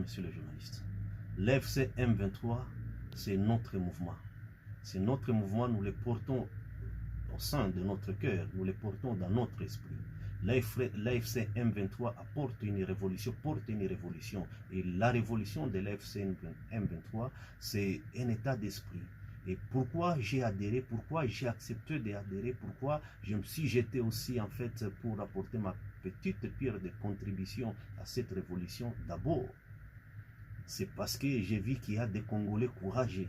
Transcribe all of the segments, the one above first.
messieurs les journalistes. L'AFC M23, c'est notre mouvement. C'est notre mouvement, nous le portons au sein de notre cœur, nous le portons dans notre esprit. L'AFC M23 apporte une révolution, porte une révolution. Et la révolution de l'AFC M23, c'est un état d'esprit. Et pourquoi j'ai adhéré, pourquoi j'ai accepté d'adhérer, pourquoi je me suis jeté aussi en fait pour apporter ma petite pierre de contribution à cette révolution. D'abord, c'est parce que j'ai vu qu'il y a des Congolais courageux.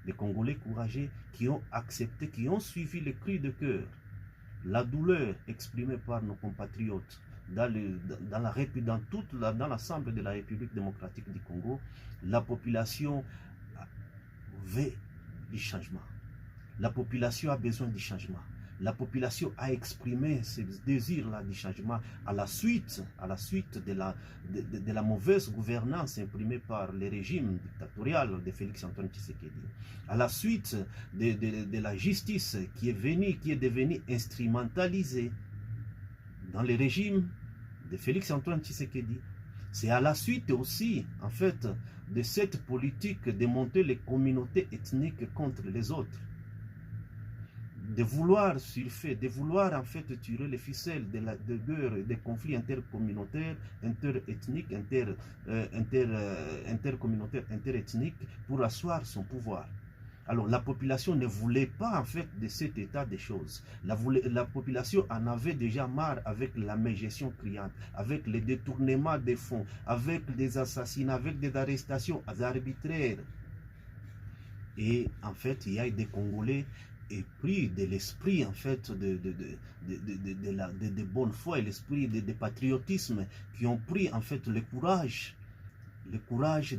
Des Congolais courageux qui ont accepté, qui ont suivi le cri de cœur, la douleur exprimée par nos compatriotes dans l'ensemble de la République démocratique du Congo. La population veut du changement. La population a besoin du changement. La population a exprimé ce désir-là du changement à la suite de la mauvaise gouvernance imprimée par le régime dictatorial de Félix-Antoine Tshisekedi. À la suite de la justice qui est devenue instrumentalisée dans le régime de Félix-Antoine Tshisekedi. C'est à la suite aussi, en fait, de cette politique de monter les communautés ethniques contre les autres. De vouloir surfer, de vouloir en fait tirer les ficelles de guerre, des conflits intercommunautaires, interethniques, intercommunautaires, interethniques pour asseoir son pouvoir. Alors la population ne voulait pas en fait de cet état de choses. La population en avait déjà marre avec la mégestion criante, avec les détournements des fonds, avec des assassinats, avec des arrestations arbitraires. Et en fait, il y a des Congolais épris de l'esprit en fait de bonne foi et l'esprit de patriotisme qui ont pris en fait le courage de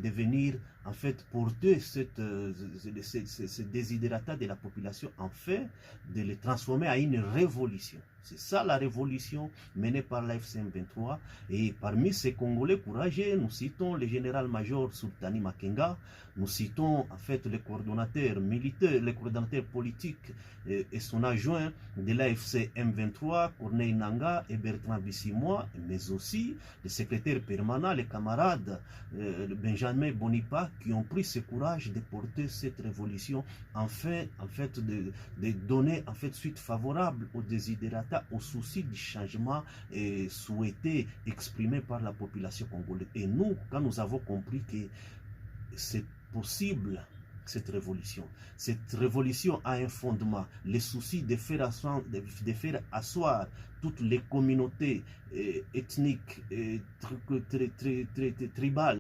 venir en fait porter ce désiderata de la population en fait de les transformer à une révolution. C'est ça la révolution menée par l'AFC M23. Et parmi ces Congolais courageux, nous citons le général-major Sultani Makenga, nous citons en fait le coordonnateur militaire, le coordonnateur politique et son adjoint de l'AFC M23, Corneille Nangaa et Bertrand Bissimois, mais aussi le secrétaire permanent, les camarades Benjamin Bonipa, qui ont pris ce courage de porter cette révolution en fait de donner en fait suite favorable aux desiderata, aux soucis du changement souhaité, exprimé par la population congolaise. Et nous, quand nous avons compris que c'est possible, cette révolution a un fondement, les soucis de faire asseoir toutes les communautés ethniques, tribales,